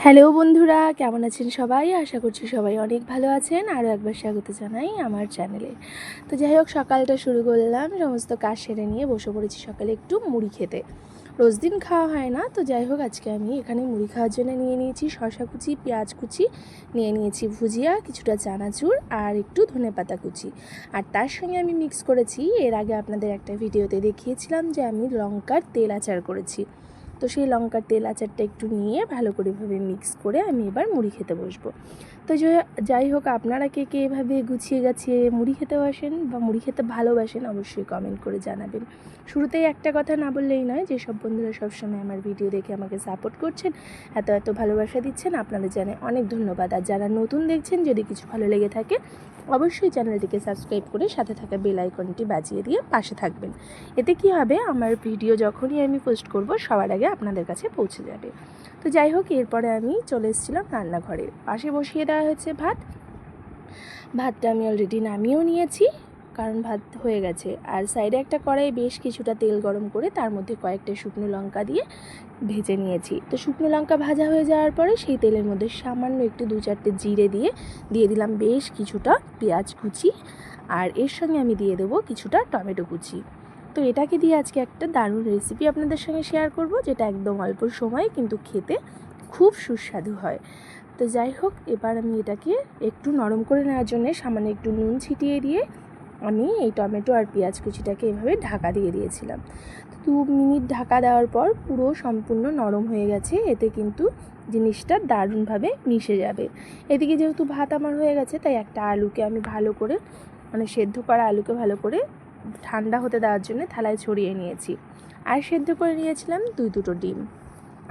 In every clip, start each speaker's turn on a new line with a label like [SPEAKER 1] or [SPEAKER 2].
[SPEAKER 1] Hello বন্ধুরা, কেমন আছেন সবাই? আশা করছি সবাই অনেক ভালো আছেন। আরও একবার স্বাগত জানাই আমার চ্যানেলে। তো যাই হোক, সকালটা শুরু করলাম, সমস্ত কাজ সেরে নিয়ে বসে পড়েছি সকালে একটু মুড়ি খেতে। রোজ দিন খাওয়া হয় না, তো যাই হোক আজকে আমি এখানে মুড়ি খাওয়ার জন্য নিয়ে নিয়েছি শসা কুচি, পেঁয়াজ কুচি, নিয়ে নিয়েছি ভুজিয়া, কিছুটা চানাচুর আর একটু ধনেপাতা কুচি। আর তার সঙ্গে আমি মিক্স করেছি, এর আগে আপনাদের একটা ভিডিওতে দেখিয়েছিলাম যে আমি লঙ্কার তেল আচার করেছি। তো সেই লঙ্কার তেল আচারটা একটু নিয়ে ভালো করে এভাবে মিক্স করে আমি এবার মুড়ি খেতে বসবো। তো যাই হোক, আপনারা কে কে এভাবে গুছিয়ে গাছিয়ে মুড়ি খেতে বাসেন বা মুড়ি খেতে ভালোবাসেন অবশ্যই কমেন্ট করে জানাবেন। শুরুতেই একটা কথা না বললেই নয়, যেসব বন্ধুরা সবসময় আমার ভিডিও দেখে আমাকে সাপোর্ট করছেন, এত ভালোবাসা দিচ্ছেন, আপনাদের জানাই অনেক ধন্যবাদ। আর যারা নতুন দেখছেন, যদি কিছু ভালো লেগে থাকে অবশ্যই চ্যানেলটিকে সাবস্ক্রাইব করে সাথে থাকা বেল আইকনটি বাজিয়ে দিয়ে পাশে থাকবেন। এতে কি হবে, আমার ভিডিও যখনই আমি পোস্ট করব সবার আগে আপনাদের কাছে পৌঁছে যাবে। তো যাই হোক, এরপরে আমি চলে এসেছিলাম রান্নাঘরে। পাশে বসিয়ে দেওয়া হয়েছে ভাতটা আমি অলরেডি নামিয়েও নিয়েছি, কারণ ভাত হয়ে গেছে। আর সাইডে একটা কড়াই বেশ কিছুটা তেল গরম করে তার মধ্যে কয়েকটা শুকনো লঙ্কা দিয়ে ভেজে নিয়েছি। তো শুকনো লঙ্কা ভাজা হয়ে যাওয়ার পরে সেই তেলের মধ্যে সামান্য একটু 2-4টে জিরে দিয়ে দিলাম বেশ কিছুটা পেঁয়াজ কুচি, আর এর সঙ্গে আমি দিয়ে দেবো কিছুটা টমেটো কুচি। তো এটাকে দিয়ে আজকে একটা দারুণ রেসিপি আপনাদের সঙ্গে শেয়ার করব, যেটা একদম অল্প সময় কিন্তু খেতে খুব সুস্বাদু হয়। তো যাই হোক, এবার আমি এটাকে একটু নরম করে নেওয়ার জন্য সামান্য একটু নুন ছিটিয়ে দিয়ে আমি এই টমেটো আর পেঁয়াজ কুচিটাকে এভাবে ঢাকা দিয়ে দিয়েছিলাম। 2 মিনিট ঢাকা দেওয়ার পর পুরো সম্পূর্ণ নরম হয়ে গেছে। এতে কিন্তু জিনিসটা দারুণভাবে মিশে যাবে। এদিকে যেহেতু ভাত আমার হয়ে গেছে, তাই একটা আলুকে আমি ভালো করে সেদ্ধ করা আলুকে ভালো করে ঠান্ডা হতে দেওয়ার জন্য থালায় ছড়িয়ে নিয়েছি। আর সেদ্ধ করে নিয়েছিলাম 2-2টো ডিম।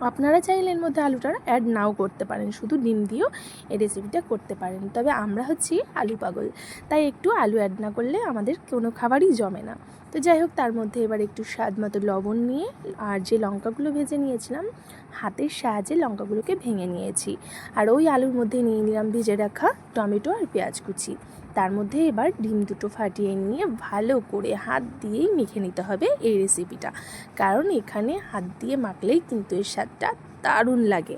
[SPEAKER 1] আপনারা চাইলে এর মধ্যে আলুটা অ্যাড নাও করতে পারেন, শুধু ডিম দিয়েও এই রেসিপিটা করতে পারেন। তবে আমরা হচ্ছি আলু পাগল, তাই একটু আলু অ্যাড না করলে আমাদের কোনো খাবারই জমে না। তো যাই হোক, তার মধ্যে এবার একটু স্বাদ মতো লবণ নিয়ে, আর যে লঙ্কাগুলো ভেজে নিয়েছিলাম হাতের সাহায্যে লঙ্কাগুলোকে ভেঙে নিয়েছি, আর ওই আলুর মধ্যে নিয়ে নিলাম ভেজে রাখা টমেটো আর পেঁয়াজ কুচি। তার মধ্যে এবার ডিম দুটো ফাটিয়ে নিয়ে ভালো করে হাত দিয়েই মেখে নিতে হবে এই রেসিপিটা, কারণ এখানে হাত দিয়ে মাখলেই কিন্তু এর স্বাদটা দারুণ লাগে।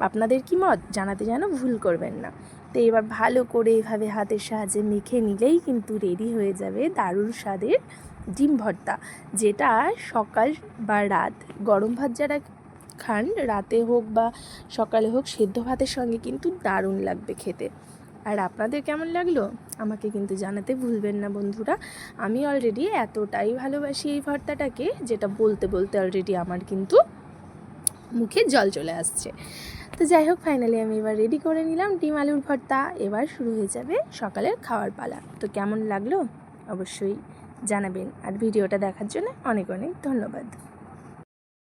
[SPEAKER 1] আপনাদের কি মত জানাতে যেন ভুল করবেন না। তো এবার ভালো করে এভাবে হাতের সাহায্যে মেখে নিলেই কিন্তু রেডি হয়ে যাবে দারুণ স্বাদের ডিম ভর্তা, যেটা সকাল বা রাত গরম ভাত যারা খান, রাতে হোক বা সকালে হোক, সেদ্ধ ভাতের সঙ্গে কিন্তু দারুণ লাগবে খেতে। আর আপনাদের কেমন লাগলো আমাকে কিন্তু জানাতে ভুলবেন না বন্ধুরা। আমি অলরেডি এতটাই ভালোবাসি এই ভর্তাটাকে, যেটা বলতে বলতে অলরেডি আমার কিন্তু মুখে জল চলে আসছে। তো যাই হোক, ফাইনালি আমি এবার রেডি করে নিলাম ডিম আলুর ভর্তা। এবার শুরু হয়ে যাবে সকালের খাওয়ার পালা। তো কেমন লাগলো অবশ্যই জানাবেন, আর ভিডিওটা দেখার জন্য অনেক ধন্যবাদ।